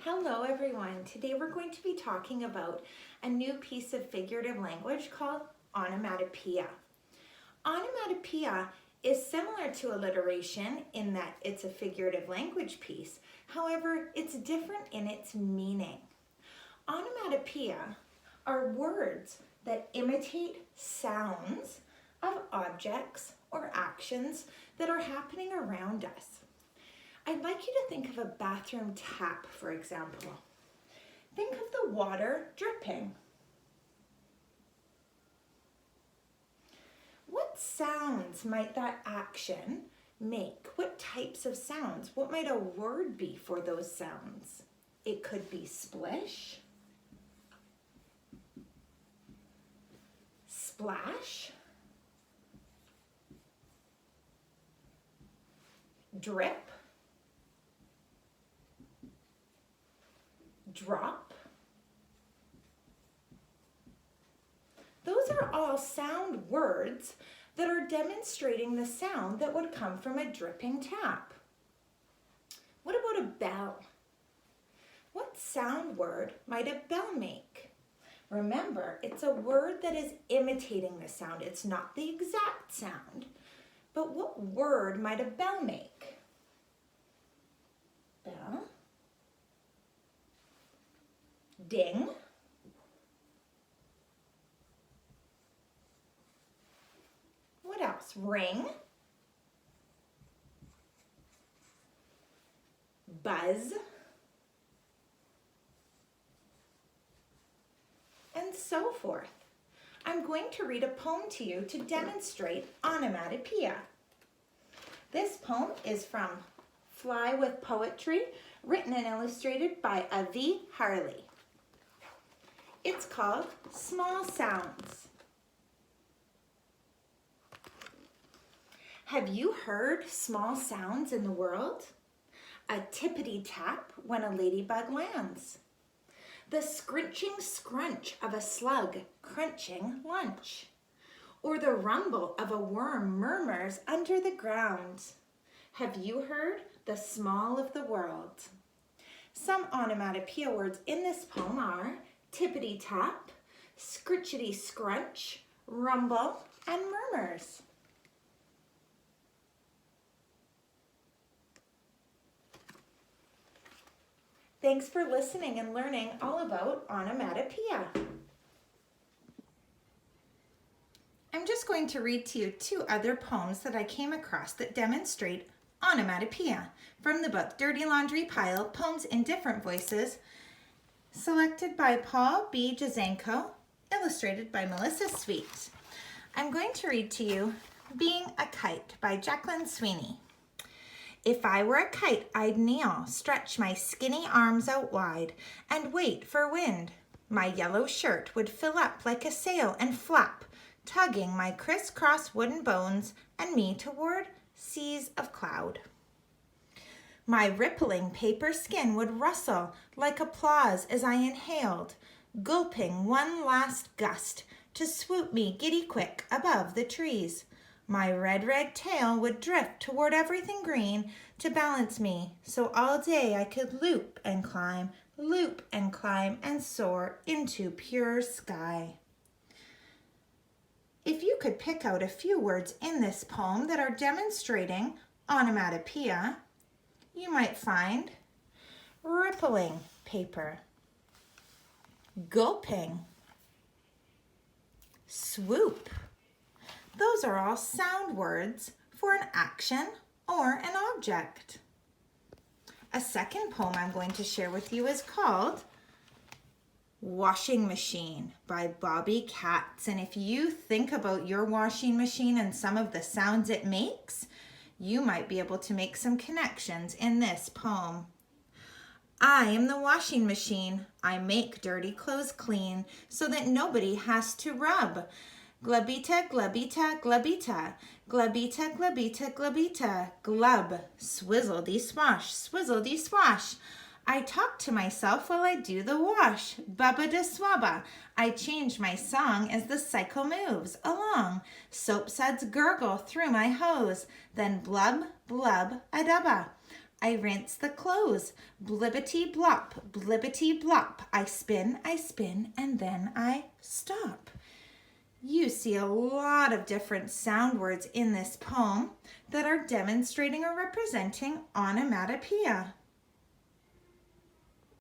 Hello everyone. Today we're going to be talking about a new piece of figurative language called onomatopoeia. Onomatopoeia is similar to alliteration in that it's a figurative language piece. However, it's different in its meaning. Onomatopoeia are words that imitate sounds of objects or actions that are happening around us. I'd like you to think of a bathroom tap, for example. Think of the water dripping. What sounds might that action make? What types of sounds? What might a word be for those sounds? It could be splish, splash, drip, drop. Those are all sound words that are demonstrating the sound that would come from a dripping tap. What about a bell? What sound word might a bell make? Remember, it's a word that is imitating the sound. It's not the exact sound. But what word might a bell make? Bell. Ding. What else? Ring. Buzz. And so forth. I'm going to read a poem to you to demonstrate onomatopoeia. This poem is from Fly with Poetry, written and illustrated by Avi Harley. It's called Small Sounds. Have you heard small sounds in the world? A tippity-tap when a ladybug lands. The scrunching scrunch of a slug crunching lunch. Or the rumble of a worm murmurs under the ground. Have you heard the small of the world? Some onomatopoeia words in this poem are tippity-tap, scritchity-scrunch, rumble, and murmurs. Thanks for listening and learning all about onomatopoeia. I'm just going to read to you two other poems that I came across that demonstrate onomatopoeia from the book Dirty Laundry Pile, Poems in Different Voices, selected by Paul B. Jazenko, illustrated by Melissa Sweet. I'm going to read to you Being a Kite by Jacqueline Sweeney. If I were a kite, I'd kneel, stretch my skinny arms out wide, and wait for wind. My yellow shirt would fill up like a sail and flap, tugging my crisscross wooden bones and me toward seas of cloud. My rippling paper skin would rustle like applause as I inhaled, gulping one last gust to swoop me giddy quick above the trees. My red tail would drift toward everything green to balance me, so all day I could loop and climb, and soar into pure sky. If you could pick out a few words in this poem that are demonstrating onomatopoeia, you might find rippling paper, gulping, swoop. Those are all sound words for an action or an object. A second poem I'm going to share with you is called Washing Machine by Bobby Katz. And if you think about your washing machine and some of the sounds it makes, you might be able to make some connections in this poem. I am the washing machine. I make dirty clothes clean so that nobody has to rub. Glubita, glubita, glubita, glubita, glubita, glubita, glub, swizzle-dee swash. I talk to myself while I do the wash, bubba-da swabba. I change my song as the cycle moves along. Soap suds gurgle through my hose, then blub, blub, a dubba. I rinse the clothes. Blibbity blop, blibbity blop. I spin, and then I stop. You see a lot of different sound words in this poem that are demonstrating or representing onomatopoeia.